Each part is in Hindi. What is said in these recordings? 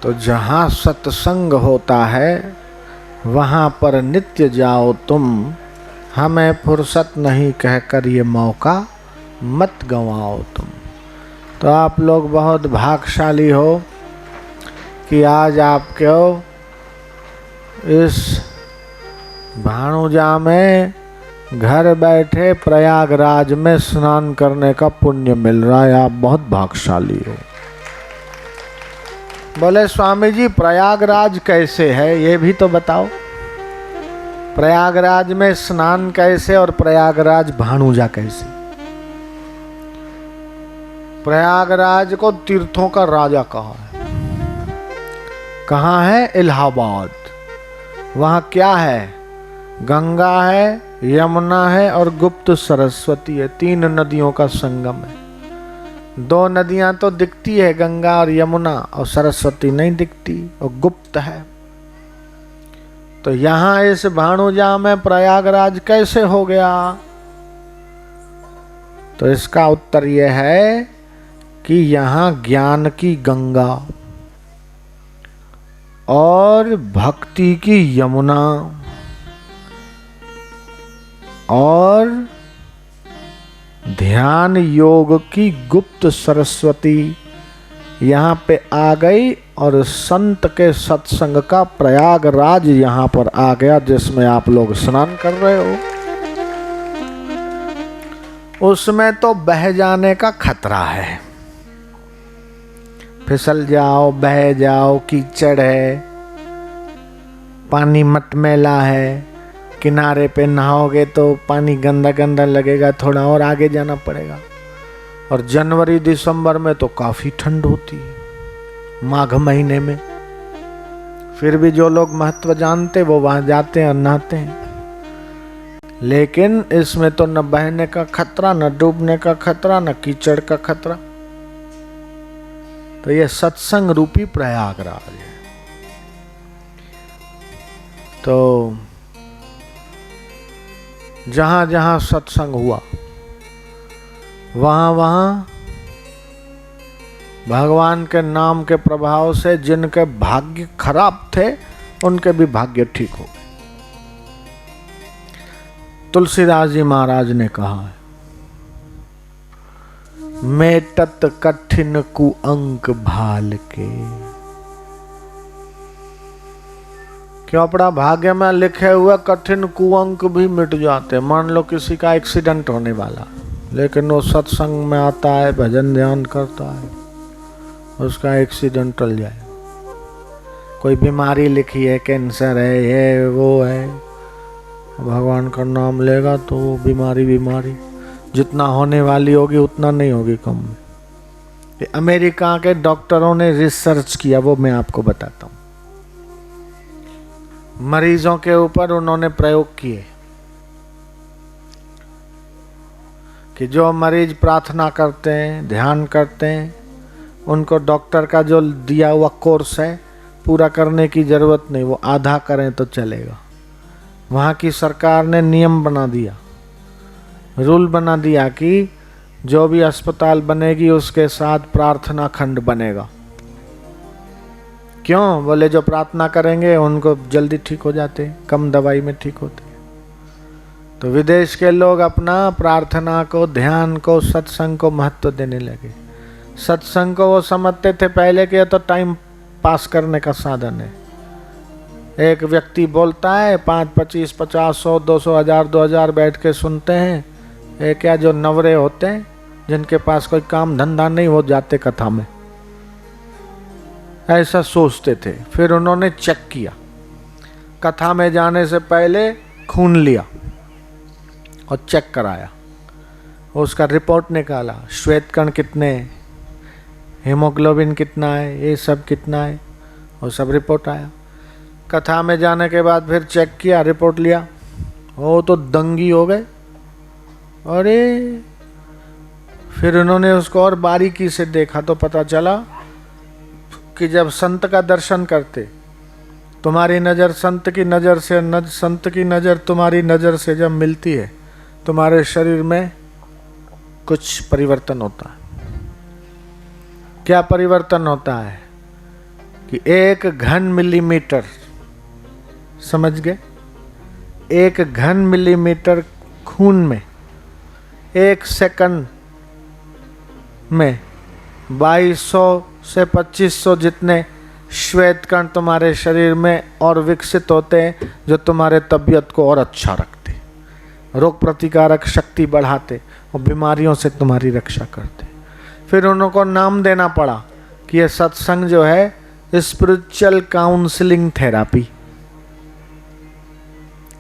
तो जहाँ सत्संग होता है वहाँ पर नित्य जाओ तुम, हमें फुर्सत नहीं कहकर ये मौका मत गंवाओ तुम। तो आप लोग बहुत भाग्यशाली हो कि आज आपको इस भानुजा में घर बैठे प्रयागराज में स्नान करने का पुण्य मिल रहा है। आप बहुत भाग्यशाली हो। बोले स्वामी जी प्रयागराज कैसे है ये भी तो बताओ। प्रयागराज में स्नान कैसे और प्रयागराज भानुजा कैसे? प्रयागराज को तीर्थों का राजा कहा है। कहाँ है? इलाहाबाद। वहाँ क्या है? गंगा है, यमुना है और गुप्त सरस्वती है। 3 नदियों का संगम है। 2 नदियां तो दिखती है, गंगा और यमुना, और सरस्वती नहीं दिखती और गुप्त है। तो यहाँ इस भानुजा में प्रयागराज कैसे हो गया? तो इसका उत्तर यह है कि यहाँ ज्ञान की गंगा और भक्ति की यमुना और ध्यान योग की गुप्त सरस्वती यहाँ पे आ गई और संत के सत्संग का प्रयागराज यहाँ पर आ गया, जिसमें आप लोग स्नान कर रहे हो। उसमें तो बह जाने का खतरा है, फिसल जाओ, बह जाओ, कीचड़ है, पानी मटमैला है, किनारे पे नहाओगे तो पानी गंदा गंदा लगेगा, थोड़ा और आगे जाना पड़ेगा। और जनवरी दिसंबर में तो काफी ठंड होती है, माघ महीने में। फिर भी जो लोग महत्व जानते वो वहां जाते हैं और नहाते हैं। लेकिन इसमें तो न बहने का खतरा, न डूबने का खतरा, न कीचड़ का खतरा। तो ये सत्संग रूपी प्रयागराज है। तो जहां जहां सत्संग हुआ वहां वहां भगवान के नाम के प्रभाव से जिनके भाग्य खराब थे उनके भी भाग्य ठीक हो गए। तुलसीदास जी महाराज ने कहा है, मेटत कठिन कुअंक भाल के। क्यों? अपना भाग्य में लिखे हुए कठिन कुअंक भी मिट जाते। मान लो किसी का एक्सीडेंट होने वाला, लेकिन वो सत्संग में आता है, भजन ध्यान करता है, उसका एक्सीडेंट टल जाए। कोई बीमारी लिखी है, कैंसर है, ये वो है, भगवान का नाम लेगा तो वो बीमारी जितना होने वाली होगी उतना नहीं होगी, कम में। ये अमेरिका के डॉक्टरों ने रिसर्च किया, वो मैं आपको बताता हूँ। मरीजों के ऊपर उन्होंने प्रयोग किए कि जो मरीज प्रार्थना करते हैं, ध्यान करते हैं, उनको डॉक्टर का जो दिया हुआ कोर्स है पूरा करने की जरूरत नहीं, वो आधा करें तो चलेगा। वहाँ की सरकार ने नियम बना दिया, रूल बना दिया कि जो भी अस्पताल बनेगी उसके साथ प्रार्थना खंड बनेगा। क्यों? बोले जो प्रार्थना करेंगे उनको जल्दी ठीक हो जाते, कम दवाई में ठीक होते। तो विदेश के लोग अपना प्रार्थना को, ध्यान को, सत्संग को महत्व देने लगे। सत्संग को वो समझते थे पहले कि तो टाइम पास करने का साधन है। एक व्यक्ति बोलता है, 5, 25, 50, 100, 200, 1000, 2000 बैठ के सुनते हैं। एक क्या जो नवरे होते हैं जिनके पास कोई काम धंधा नहीं, वो जाते कथा में, ऐसा सोचते थे। फिर उन्होंने चेक किया, कथा में जाने से पहले खून लिया और चेक कराया, उसका रिपोर्ट निकाला, श्वेत कण कितने हैं, हीमोग्लोबिन कितना है, ये सब कितना है, वो सब रिपोर्ट आया। कथा में जाने के बाद फिर चेक किया, रिपोर्ट लिया, वो तो दंगी हो गए। अरे फिर उन्होंने उसको और बारीकी से देखा तो पता चला कि जब संत का दर्शन करते, तुम्हारी नज़र संत की नज़र से, संत की नज़र तुम्हारी नज़र से जब मिलती है, तुम्हारे शरीर में कुछ परिवर्तन होता है। क्या परिवर्तन होता है? कि 1 घन मिलीमीटर, समझ गए, 1 घन मिलीमीटर खून में 1 सेकंड में 2200 से 2500 जितने श्वेत कण तुम्हारे शरीर में और विकसित होते हैं, जो तुम्हारे तबीयत को और अच्छा रखते, रोग प्रतिकारक शक्ति बढ़ाते और बीमारियों से तुम्हारी रक्षा करते। फिर उनको नाम देना पड़ा कि ये सत्संग जो है spiritual counselling therapy,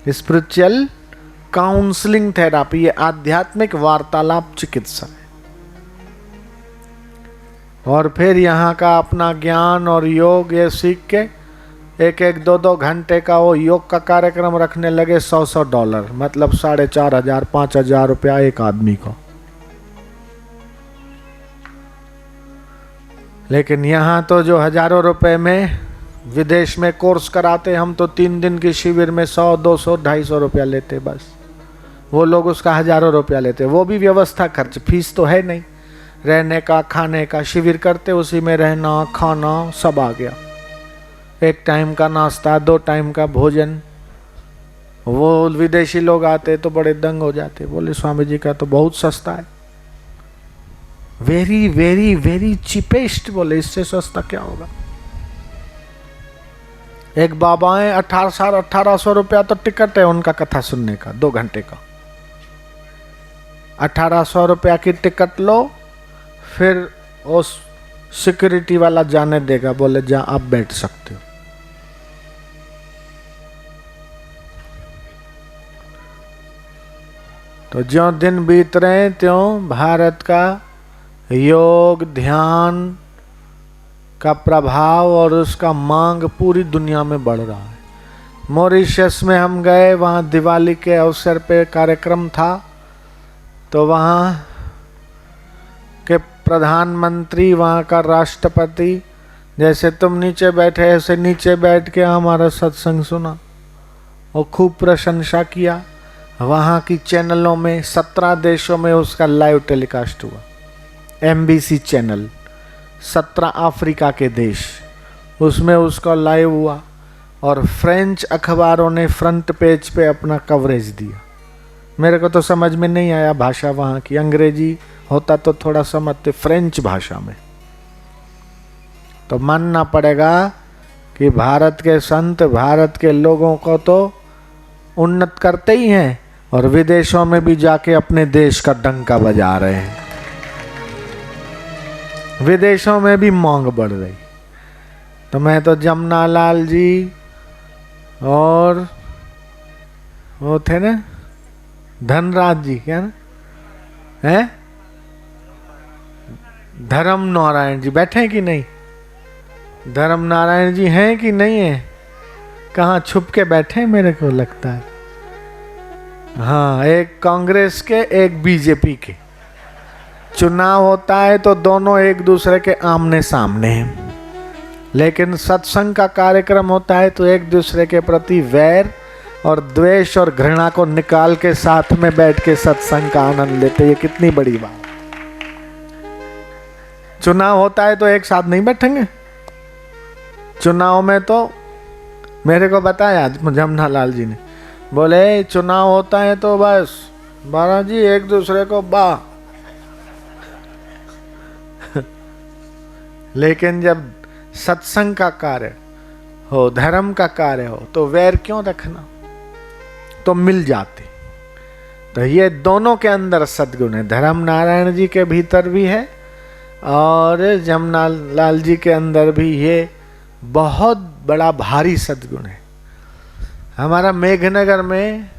spiritual counselling therapy, ये आध्यात्मिक वार्तालाप चिकित्सा है। और फिर यहाँ का अपना ज्ञान और योग ये सीख के 1-2 घंटे का वो योग का कार्यक्रम रखने लगे। $100 मतलब 4,500-5,000 रुपया एक आदमी को। लेकिन यहाँ तो जो हजारों रुपए में विदेश में कोर्स कराते, हम तो 3 दिन की शिविर में 100, 200, 250 रुपया लेते बस। वो लोग उसका हजारों रुपया लेते, वो भी व्यवस्था खर्च, फीस तो है नहीं, रहने का खाने का। शिविर करते उसी में रहना खाना सब आ गया, 1 टाइम का नाश्ता, 2 टाइम का भोजन। वो विदेशी लोग आते तो बड़े दंग हो जाते, बोले स्वामी जी का तो बहुत सस्ता है, वेरी वेरी वेरी चीपेस्ट। बोले इससे सस्ता क्या होगा। एक बाबा है 1800 रुपया तो टिकट है उनका कथा सुनने का, 2 घंटे का। 1800 रुपया की टिकट लो, फिर उस सिक्योरिटी वाला जाने देगा, बोले जहां आप बैठ सकते हो। तो ज्यों दिन बीत रहे हैं त्यों भारत का योग ध्यान का प्रभाव और उसका मांग पूरी दुनिया में बढ़ रहा है। मॉरिशस में हम गए, वहाँ दिवाली के अवसर पे कार्यक्रम था, तो वहाँ के प्रधानमंत्री, वहाँ का राष्ट्रपति, जैसे तुम नीचे बैठे ऐसे नीचे बैठ के हमारा सत्संग सुना और खूब प्रशंसा किया। वहाँ की चैनलों में 17 देशों में उसका लाइव टेलीकास्ट हुआ, MBC चैनल, 17 अफ्रीका के देश, उसमें उसका लाइव हुआ। और फ्रेंच अखबारों ने फ्रंट पेज पे अपना कवरेज दिया। मेरे को तो समझ में नहीं आया भाषा वहाँ की, अंग्रेजी होता तो थोड़ा समझते, फ्रेंच भाषा में। तो मानना पड़ेगा कि भारत के संत भारत के लोगों को तो उन्नत करते ही हैं और विदेशों में भी जाके अपने देश का डंका बजा रहे हैं। विदेशों में भी मांग बढ़ रही। तो मैं तो जमुना लाल जी और वो थे ना धनराज जी, क्या ना है, धर्म नारायण जी बैठे हैं कि नहीं? धर्म नारायण जी हैं कि नहीं है? कहाँ छुप के बैठे हैं मेरे को लगता है। हाँ, एक कांग्रेस के एक बीजेपी के। चुनाव होता है तो दोनों एक दूसरे के आमने सामने हैं, लेकिन सत्संग का कार्यक्रम होता है तो एक दूसरे के प्रति वैर और द्वेष और घृणा को निकाल के साथ में बैठ के सत्संग का आनंद लेते। ये कितनी बड़ी बात। चुनाव होता है तो एक साथ नहीं बैठेंगे। चुनाव में तो मेरे को बताया जमुना लाल जी ने, बोले चुनाव होता है तो बस महाराज जी एक दूसरे को बा लेकिन जब सत्संग का कार्य हो, धर्म का कार्य हो, तो वैर क्यों रखना, तो मिल जाते। तो ये दोनों के अंदर सद्गुण है, धर्म नारायण जी के भीतर भी है और जमुना लाल जी के अंदर भी ये बहुत बड़ा भारी सद्गुण है। हमारा मेघनगर में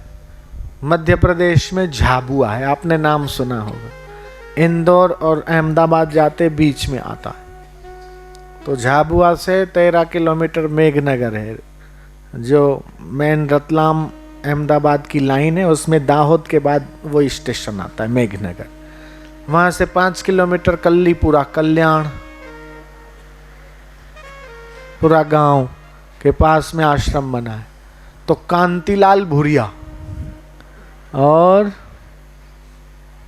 मध्य प्रदेश में झाबुआ है, आपने नाम सुना होगा। इंदौर और अहमदाबाद जाते बीच में आता है। तो झाबुआ से 13 किलोमीटर मेघनगर है, जो मेन रतलाम अहमदाबाद की लाइन है, उसमें दाहोद के बाद वो स्टेशन आता है मेघनगर। वहाँ से 5 किलोमीटर कल्लीपुरा, कल्याण पूरा गांव के पास में आश्रम बना है। तो कांतिलाल भूरिया और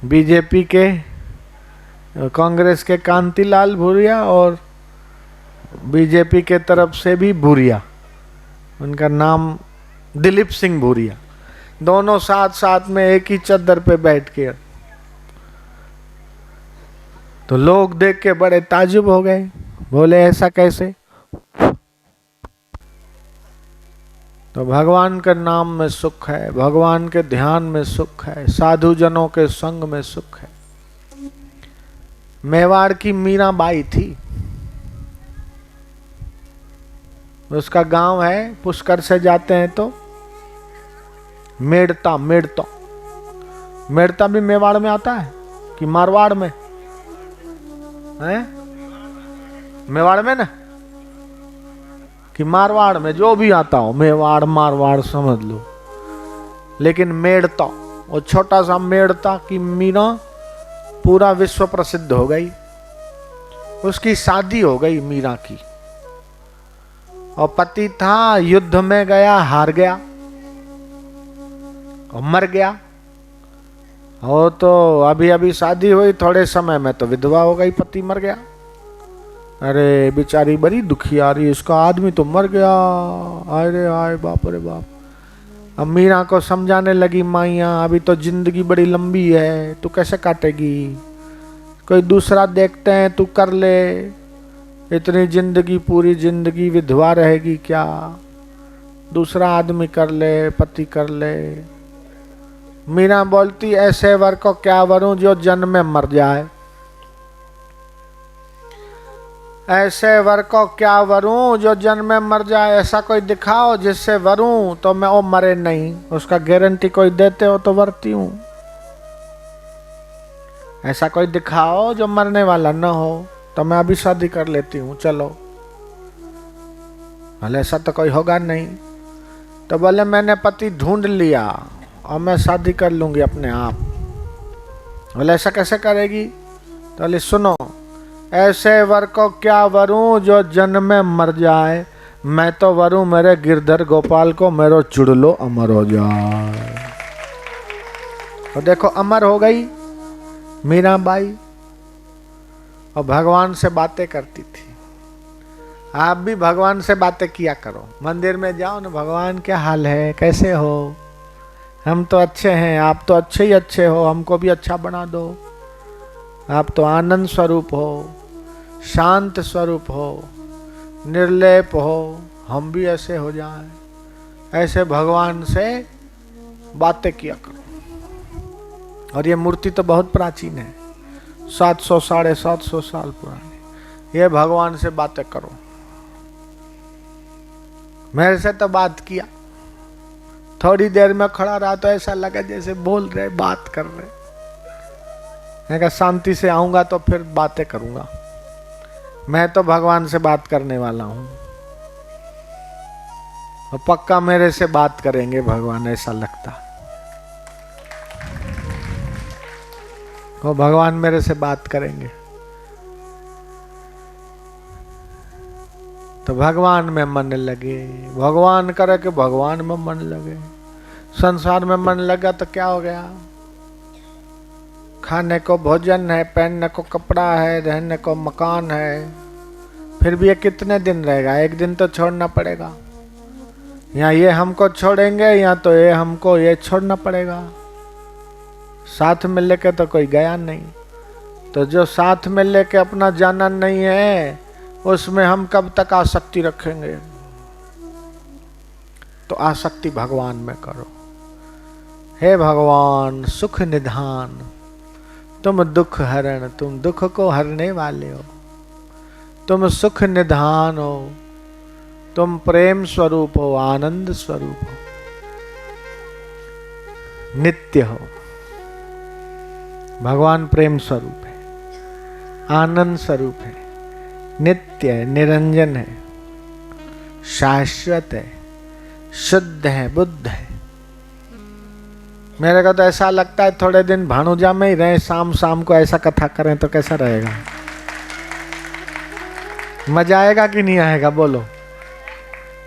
बीजेपी के, कांग्रेस के कांतिलाल भूरिया और बीजेपी के तरफ से भी भूरिया, उनका नाम दिलीप सिंह भूरिया, दोनों साथ साथ में एक ही चद्दर पे बैठ के। तो लोग देख के बड़े ताजुब हो गए, बोले ऐसा कैसे? तो भगवान के नाम में सुख है, भगवान के ध्यान में सुख है, साधु जनों के संग में सुख है। मेवाड़ की मीराबाई थी, उसका गांव है, पुष्कर से जाते हैं तो मेड़ता। मेड़ता भी मेवाड़ में आता है कि मारवाड़ में है? मेवाड़ में ना कि मारवाड़ में, जो भी आता हो, मेवाड़ मारवाड़ समझ लो। लेकिन मेड़ता, वो छोटा सा मेड़ता की मीरा पूरा विश्व प्रसिद्ध हो गई। उसकी शादी हो गई मीरा की, और पति था, युद्ध में गया, हार गया और मर गया। और तो अभी अभी शादी हुई, थोड़े समय में तो विधवा हो गई, पति मर गया। अरे बेचारी बड़ी दुखी आ रही, उसका आदमी तो मर गया, अरे आए बाप रे बाप। अब मीरा को समझाने लगी, माइया अभी तो जिंदगी बड़ी लंबी है, तू कैसे काटेगी? कोई दूसरा देखते हैं, तू कर ले। इतनी जिंदगी, पूरी जिंदगी विधवा रहेगी क्या? दूसरा आदमी कर ले, पति कर ले। मीरा बोलती, ऐसे वर को क्या वरूं जो जन्म में मर जाए? ऐसे वर को क्या वरूं जो जन्म में मर जाए? ऐसा कोई दिखाओ जिससे वरूं तो मैं वो मरे नहीं, उसका गारंटी कोई देते हो तो वरती हूं। ऐसा कोई दिखाओ जो मरने वाला न हो, तो मैं अभी शादी कर लेती हूँ, चलो। भले ऐसा तो कोई होगा नहीं। तो बोले मैंने पति ढूंढ लिया और मैं शादी कर लूंगी अपने आप। बोले ऐसा कैसे करेगी? तो बोले सुनो, ऐसे वर को क्या वरूं जो जन्म में मर जाए? मैं तो वरूं मेरे गिरधर गोपाल को, मेरो चुड़लो अमर हो जाए। और देखो अमर हो गई मीराबाई, और भगवान से बातें करती थी। आप भी भगवान से बातें किया करो, मंदिर में जाओ ना, भगवान क्या हाल है, कैसे हो? हम तो अच्छे हैं, आप तो अच्छे ही अच्छे हो, हमको भी अच्छा बना दो। आप तो आनंद स्वरूप हो, शांत स्वरूप हो, निर्लेप हो, हम भी ऐसे हो जाएं। ऐसे भगवान से बातें किया करो। और ये मूर्ति तो बहुत प्राचीन है, 700 750 साल पुरानी। ये भगवान से बातें करो। मेरे से तो बात किया, थोड़ी देर में खड़ा रहा तो ऐसा लगा जैसे बोल रहे, बात कर रहे। मैं कहा शांति से आऊंगा तो फिर बातें करूंगा। मैं तो भगवान से बात करने वाला हूं, और पक्का मेरे से बात करेंगे भगवान, ऐसा लगता। वो भगवान मेरे से बात करेंगे। तो भगवान में मन लगे, भगवान करे कि भगवान में मन लगे। संसार में मन लगा तो क्या हो गया? खाने को भोजन है, पहनने को कपड़ा है, रहने को मकान है, फिर भी ये कितने दिन रहेगा? एक दिन तो छोड़ना पड़ेगा। या ये हमको छोड़ेंगे, या तो ये हमको ये छोड़ना पड़ेगा। साथ में लेके तो कोई गया नहीं। तो जो साथ में लेके अपना जाना नहीं है, उसमें हम कब तक आसक्ति रखेंगे? तो आसक्ति भगवान में करो। हे भगवान सुख निधान, तुम दुख हरण, तुम दुख को हरने वाले हो, तुम सुख निधान हो, तुम प्रेम स्वरूप हो, आनंद स्वरूप हो, नित्य हो। भगवान प्रेम स्वरूप है, आनंद स्वरूप है, नित्य है, निरंजन है, शाश्वत है, शुद्ध है, बुद्ध है। मेरे को तो ऐसा लगता है थोड़े दिन भानुजा में ही रहे, शाम शाम को ऐसा कथा करें तो कैसा रहेगा? मजा आएगा कि नहीं आएगा? बोलो।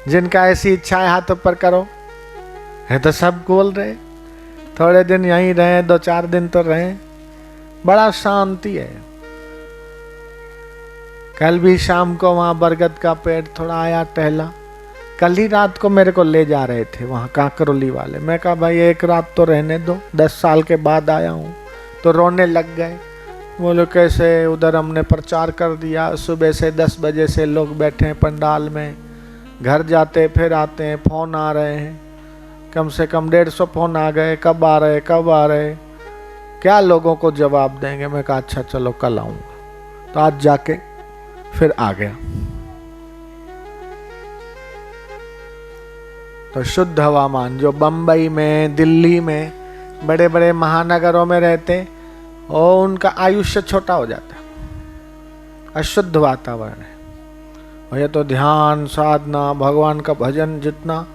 जिनका ऐसी इच्छा है हाथ ऊपर करो। है तो सब बोल रहे थोड़े दिन यहीं रहे, 2-4 दिन तो रहे, बड़ा शांति है। कल भी शाम को वहाँ बरगद का पेड़ थोड़ा आया, टहला। कल ही रात को मेरे को ले जा रहे थे वहाँ काकरोली वाले। मैं कहा भाई एक रात तो रहने दो, 10 साल के बाद आया हूँ। तो रोने लग गए। बोलो कैसे? उधर हमने प्रचार कर दिया, सुबह से 10 बजे से लोग बैठे हैं पंडाल में, घर जाते फिर आते हैं, फ़ोन आ रहे हैं, कम से कम 150 फ़ोन आ गए, कब आ रहे कब आ रहे, क्या लोगों को जवाब देंगे। मैं कहा अच्छा चलो कल आऊँगा। तो आज जाके फिर आ गया। तो शुद्ध हवामान जो बम्बई में, दिल्ली में, बड़े बड़े महानगरों में रहते, और उनका आयुष्य छोटा हो जाता है। अशुद्ध वातावरण है। और ये तो ध्यान, साधना, भगवान का भजन, जितना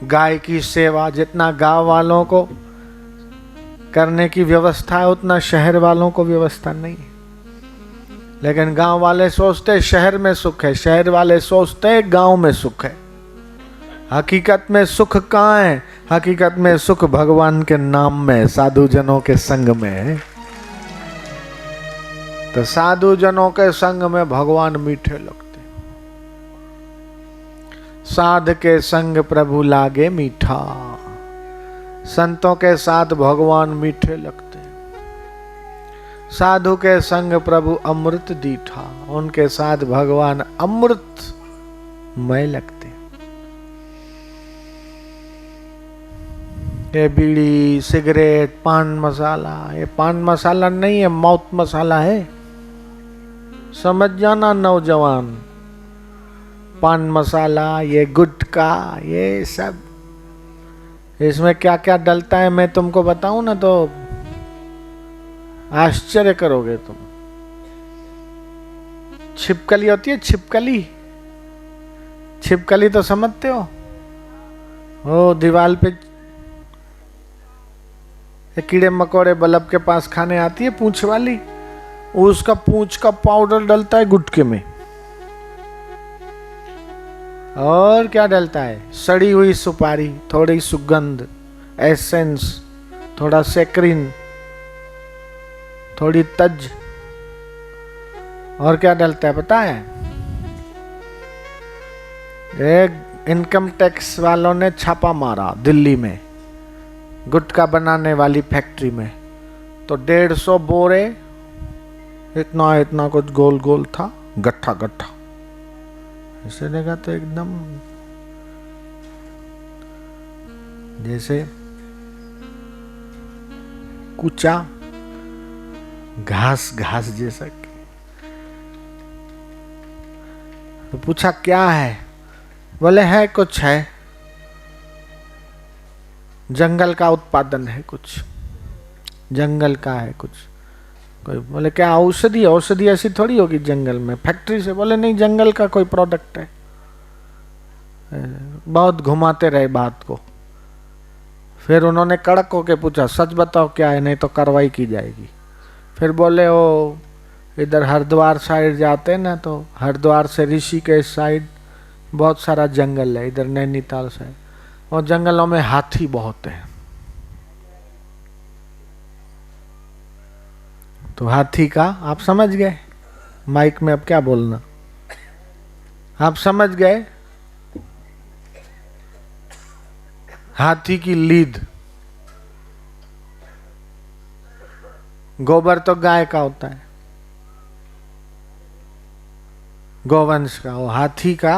गाय की सेवा, जितना गांव वालों को करने की व्यवस्था है, उतना शहर वालों को व्यवस्था नहीं है। लेकिन गांव वाले सोचते शहर में सुख है, शहर वाले सोचते गांव में सुख है। हकीकत में सुख कहाँ है? हकीकत में सुख भगवान के नाम में, साधु जनों के संग में है। तो साधु जनों के संग में भगवान मीठे लगते। साध के संग प्रभु लागे मीठा। संतों के साथ भगवान मीठे लगते। साधु के संग प्रभु अमृत दीठा। उनके साथ भगवान अमृत मय लगते। ये बीड़ी, सिगरेट, पान मसाला, ये पान मसाला नहीं है, मौत मसाला है। समझ जाना नौजवान। पान मसाला, ये गुटखा, ये सब, इसमें क्या क्या डलता है मैं तुमको बताऊं ना तो आश्चर्य करोगे तुम। छिपकली होती है, छिपकली, छिपकली तो समझते हो? वो दीवार पे कीड़े मकोड़े बल्ब के पास खाने आती है, पूंछ वाली, उसका पूंछ का पाउडर डलता है गुटके में। और क्या डलता है? सड़ी हुई सुपारी, थोड़ी सुगंध, एसेंस, थोड़ा सेक्रिन, थोड़ी तज। और क्या डलता है पता है? एक इनकम टैक्स वालों ने छापा मारा दिल्ली में गुटखा बनाने वाली फैक्ट्री में। तो 150 बोरे, इतना इतना कुछ गोल गोल था, गट्ठा गट्ठा। इसे देखा तो एकदम जैसे कुचा घास घास जैसा। तो पूछा क्या है? बोले है कुछ है, जंगल का उत्पादन है, कुछ जंगल का है कुछ। कोई बोले क्या औषधि? औषधि ऐसी थोड़ी होगी जंगल में, फैक्ट्री से। बोले नहीं, जंगल का कोई प्रोडक्ट है। बहुत घुमाते रहे बात को। फिर उन्होंने कड़क होके पूछा सच बताओ क्या है, नहीं तो कार्रवाई की जाएगी। फिर बोले वो इधर हरिद्वार साइड जाते हैं ना, तो हरिद्वार से ऋषिकेश साइड बहुत सारा जंगल है, इधर नैनीताल साइड, और जंगलों में हाथी बहुत है। तो हाथी का आप समझ गए, माइक में अब क्या बोलना, आप समझ गए। हाथी की लीद, गोबर तो गाय का होता है, गोवंश का। वो हाथी का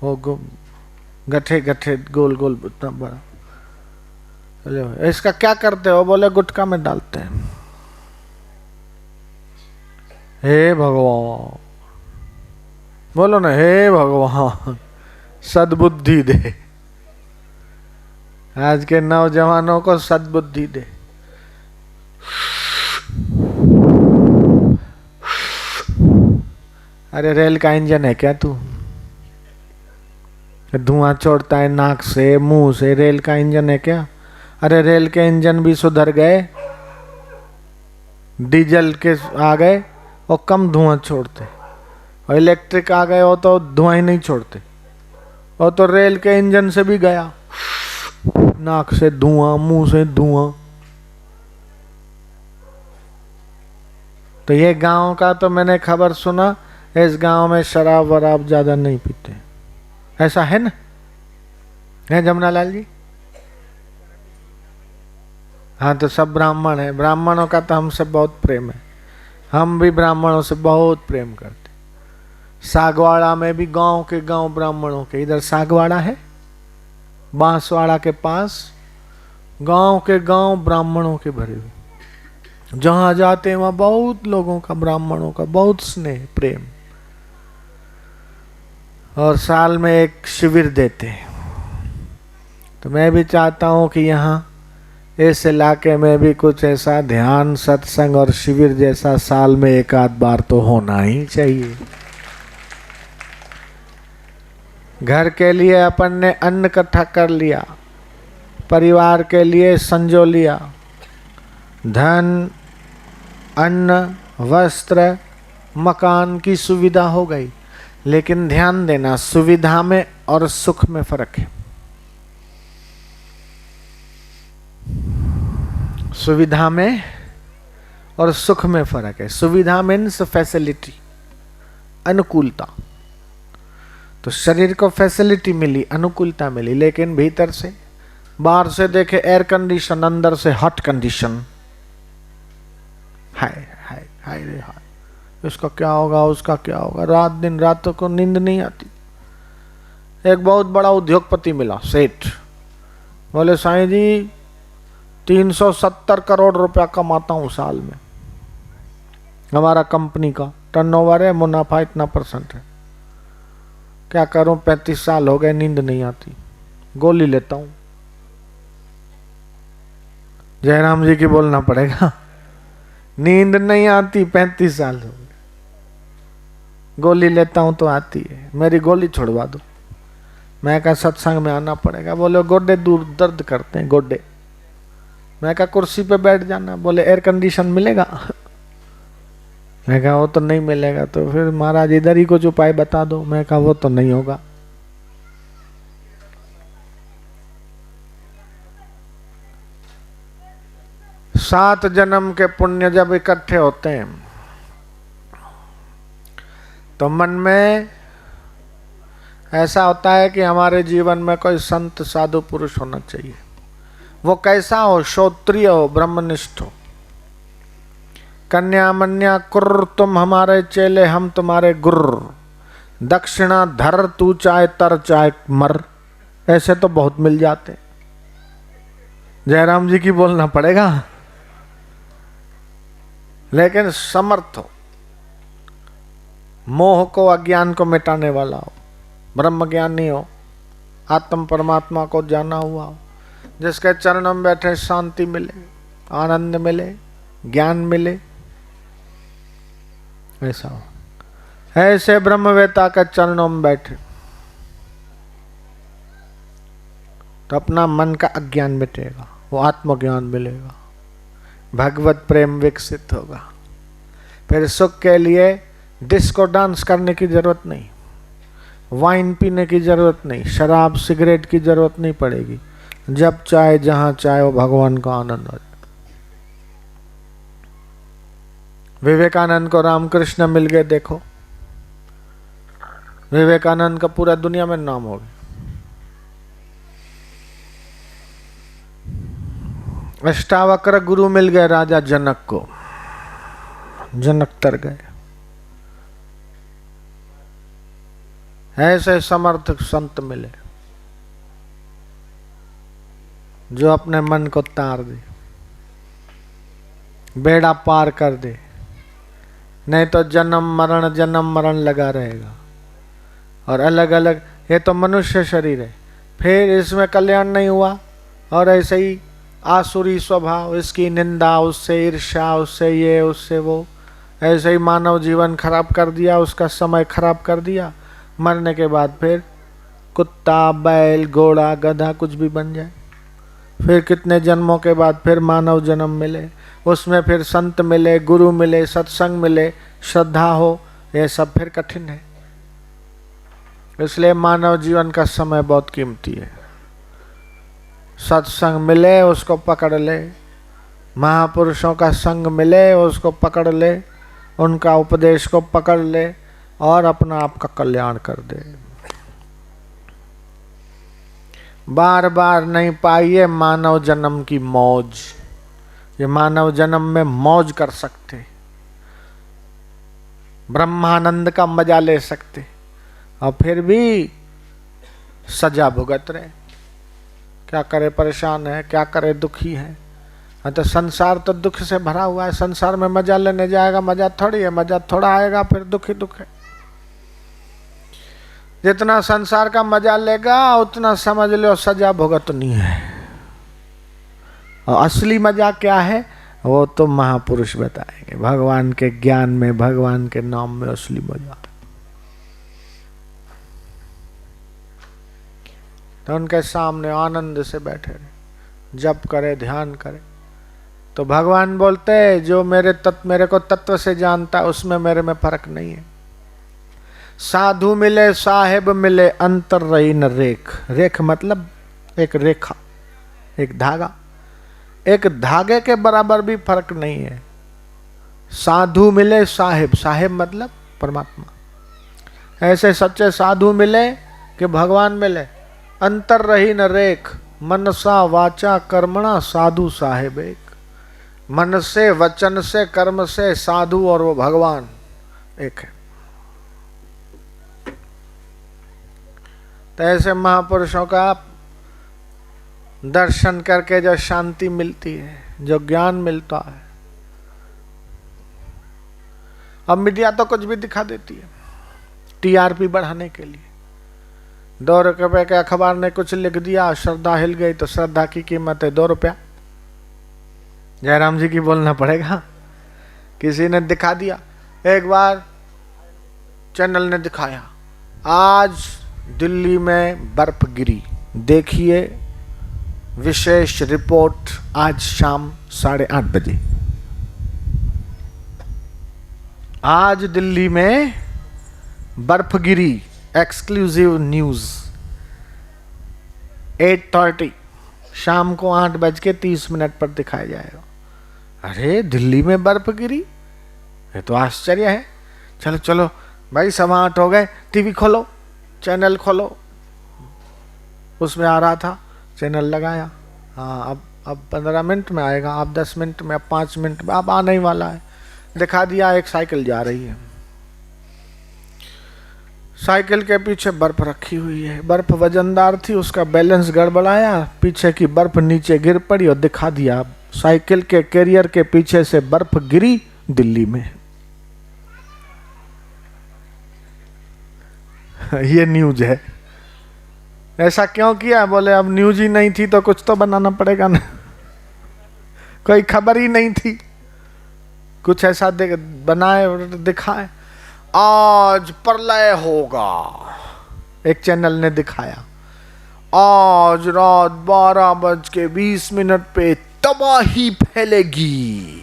वो गठे गठे गोल गोल इतना बड़ा। इसका क्या करते हो? बोले गुटखा में डालते हैं। हे भगवान, बोलो ना, हे भगवान सद्बुद्धि दे, आज के नौजवानों को सद्बुद्धि दे। अरे रेल का इंजन है क्या तू? धुआं छोड़ता है नाक से, मुंह से, रेल का इंजन है क्या? अरे रेल के इंजन भी सुधर गए, डीजल के आ गए और कम धुआं छोड़ते, और इलेक्ट्रिक आ गए हो तो धुआं ही नहीं छोड़ते। और तो रेल के इंजन से भी गया, नाक से धुआं, मुंह से धुआं। तो ये गांव का तो मैंने खबर सुना, इस गांव में शराब वराब ज्यादा नहीं पीते, ऐसा है ना, है जमुना लाल जी? हाँ, तो सब ब्राह्मण है, ब्राह्मणों का तो हमसे बहुत प्रेम है, हम भी ब्राह्मणों से बहुत प्रेम करते। सागवाड़ा में भी गांव के गांव ब्राह्मणों के, इधर सागवाड़ा है बांसवाड़ा के पास, गांव के गांव ब्राह्मणों के भरे हुए, जहां जाते हैं वहां बहुत लोगों का, ब्राह्मणों का बहुत स्नेह प्रेम, और साल में एक शिविर देते हैं। तो मैं भी चाहता हूं कि यहाँ इस इलाके में भी कुछ ऐसा ध्यान सत्संग और शिविर जैसा साल में एक आध बार तो होना ही चाहिए। घर के लिए अपन ने अन्न इकट्ठा कर लिया, परिवार के लिए संजो लिया, धन अन्न वस्त्र मकान की सुविधा हो गई, लेकिन ध्यान देना सुविधा में और सुख में फर्क है। सुविधा में और सुख में फर्क है। सुविधा मीन्स फैसिलिटी, अनुकूलता, तो शरीर को फैसिलिटी मिली, अनुकूलता मिली, लेकिन भीतर से, बाहर से देखे एयर कंडीशन, अंदर से हॉट कंडीशन। हाय हाय हाय रे हाय, इसका क्या होगा, उसका क्या होगा, रात दिन रातों को नींद नहीं आती। एक बहुत बड़ा उद्योगपति मिला, सेठ, बोले साईं जी 370 करोड़ रुपया कमाता हूं साल में, हमारा कंपनी का टर्नओवर है, मुनाफा इतना % है, क्या करूं, 35 साल हो गए, नींद नहीं आती, गोली लेता हूं। जयराम जी की बोलना पड़ेगा, नींद नहीं आती, 35 साल हो गए, गोली लेता हूं तो आती है, मेरी गोली छुड़वा दो। मैं कहा सत्संग में आना पड़ेगा। बोले गोड्डे दूर दर्द करते हैं, गोड्डे। मैं कहा कुर्सी पे बैठ जाना। बोले एयर कंडीशन मिलेगा? मैं कहा वो तो नहीं मिलेगा। तो फिर महाराज इधर ही कुछ उपाय बता दो। मैं कहा वो तो नहीं होगा। सात जन्म के पुण्य जब इकट्ठे होते हैं तो मन में ऐसा होता है कि हमारे जीवन में कोई संत साधु पुरुष होना चाहिए। वो कैसा हो? श्रोत्रिय हो, ब्रह्मनिष्ठ हो। कन्या मन्या कुर्र, तुम हमारे चेले हम तुम्हारे गुर्र, दक्षिणा धर तू चाहे तर चाहे मर। ऐसे तो बहुत मिल जाते। जयराम जी की बोलना पड़ेगा। लेकिन समर्थ हो, मोह को अज्ञान को मिटाने वाला हो, ब्रह्म ज्ञानी हो, आत्म परमात्मा को जाना हुआ हो, जिसके चरणों में बैठे शांति मिले, आनंद मिले, ज्ञान मिले, ऐसा हो। ऐसे ब्रह्मवेता के चरणों में बैठे तो अपना मन का अज्ञान मिटेगा, वो आत्मज्ञान मिलेगा, भगवत प्रेम विकसित होगा। फिर सुख के लिए डिस्को डांस करने की जरूरत नहीं, वाइन पीने की जरूरत नहीं, शराब सिगरेट की जरूरत नहीं पड़ेगी। जब चाहे जहां चाहे वो भगवान का आनंद हो। विवेकानंद को रामकृष्ण मिल गए। देखो विवेकानंद का पूरा दुनिया में नाम हो गया। अष्टावक्र गुरु मिल गए राजा जनक को, जनक तर गए। ऐसे समर्थ संत मिले जो अपने मन को तार दे, बेड़ा पार कर दे। नहीं तो जन्म मरण लगा रहेगा। और अलग अलग, ये तो मनुष्य शरीर है, फिर इसमें कल्याण नहीं हुआ और ऐसे ही आसुरी स्वभाव, इसकी निंदा, उससे ईर्ष्या, उससे ये उससे वो, ऐसे ही मानव जीवन खराब कर दिया, उसका समय खराब कर दिया। मरने के बाद फिर कुत्ता, बैल, घोड़ा, गधा कुछ भी बन जाए। फिर कितने जन्मों के बाद फिर मानव जन्म मिले, उसमें फिर संत मिले, गुरु मिले, सत्संग मिले, श्रद्धा हो, ये सब फिर कठिन है। इसलिए मानव जीवन का समय बहुत कीमती है। सत्संग मिले उसको पकड़ ले, महापुरुषों का संग मिले उसको पकड़ ले, उनका उपदेश को पकड़ ले, और अपना आपका कल्याण कर दे। बार बार नहीं पाइए मानव जन्म की मौज। ये मानव जन्म में मौज कर सकते, ब्रह्मानंद का मजा ले सकते, और फिर भी सजा भुगत रहे। क्या करे, परेशान है, क्या करे, दुखी है। तो संसार तो दुख से भरा हुआ है। संसार में मजा लेने जाएगा, मजा थोड़ी है, मजा थोड़ा आएगा, फिर दुख ही दुख है। जितना संसार का मजा लेगा उतना समझ लो सजा भुगतनी है। और असली मजा क्या है वो तो महापुरुष बताएंगे। भगवान के ज्ञान में, भगवान के नाम में असली मजा। तो उनके सामने आनंद से बैठे रहे, जप करे, ध्यान करे। तो भगवान बोलते हैं जो मेरे को तत्व से जानता उसमें मेरे में फर्क नहीं है। साधु मिले साहेब मिले अंतर रही न रेख। रेख मतलब एक रेखा, एक धागा। एक धागे के बराबर भी फर्क नहीं है। साधु मिले साहेब, साहेब मतलब परमात्मा। ऐसे सच्चे साधु मिले कि भगवान मिले। अंतर रही न रेख, मनसा वाचा कर्मणा साधु साहेब एक। मन से, वचन से, कर्म से साधु और वो भगवान एक है। तो ऐसे महापुरुषों का दर्शन करके जो शांति मिलती है, जो ज्ञान मिलता है। अब मीडिया तो कुछ भी दिखा देती है टीआरपी बढ़ाने के लिए। 2 रुपए के अखबार ने कुछ लिख दिया, श्रद्धा हिल गई, तो श्रद्धा की कीमत है 2 रुपया। जयराम जी की बोलना पड़ेगा। किसी ने दिखा दिया, एक बार चैनल ने दिखाया, आज दिल्ली में बर्फ गिरी, देखिए विशेष रिपोर्ट आज शाम 8:30 बजे। आज दिल्ली में बर्फ गिरी, एक्सक्लूसिव न्यूज 8:30, शाम को 8:30 पर दिखाया जाएगा। अरे दिल्ली में बर्फ गिरी, ये तो आश्चर्य है। चलो चलो भाई, 8:15 हो गए, टीवी खोलो, चैनल खोलो। उसमें आ रहा था, चैनल लगाया। हाँ, अब 15 मिनट में आएगा, अब 10 मिनट में, अब 5 मिनट में, अब आने ही वाला है। दिखा दिया एक साइकिल जा रही है, साइकिल के पीछे बर्फ रखी हुई है। बर्फ वजनदार थी, उसका बैलेंस गड़बड़ाया, पीछे की बर्फ नीचे गिर पड़ी और दिखा दिया साइकिल के कैरियर के पीछे से बर्फ गिरी दिल्ली में। ये न्यूज है। ऐसा क्यों किया? बोले अब न्यूज ही नहीं थी तो कुछ तो बनाना पड़ेगा ना। कोई खबर ही नहीं थी, कुछ ऐसा बनाए और दिखाए। आज प्रलय होगा, एक चैनल ने दिखाया। आज रात 12:20 पे तबाही फैलेगी,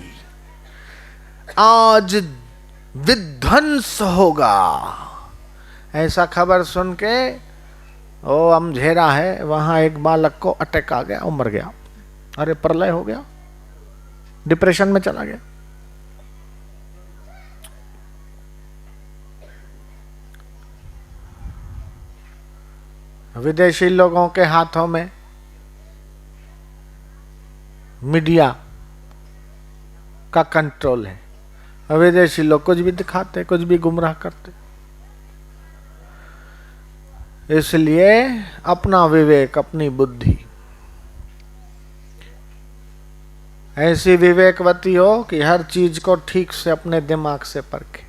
आज विध्वंस होगा। ऐसा खबर सुन के ओ अमझेरा है, वहां एक बालक को अटैक आ गया, वो मर गया। अरे प्रलय हो गया, डिप्रेशन में चला गया। विदेशी लोगों के हाथों में मीडिया का कंट्रोल है। विदेशी लोग कुछ भी दिखाते, कुछ भी गुमराह करते। इसलिए अपना विवेक, अपनी बुद्धि ऐसी विवेकवती हो कि हर चीज को ठीक से अपने दिमाग से परखे।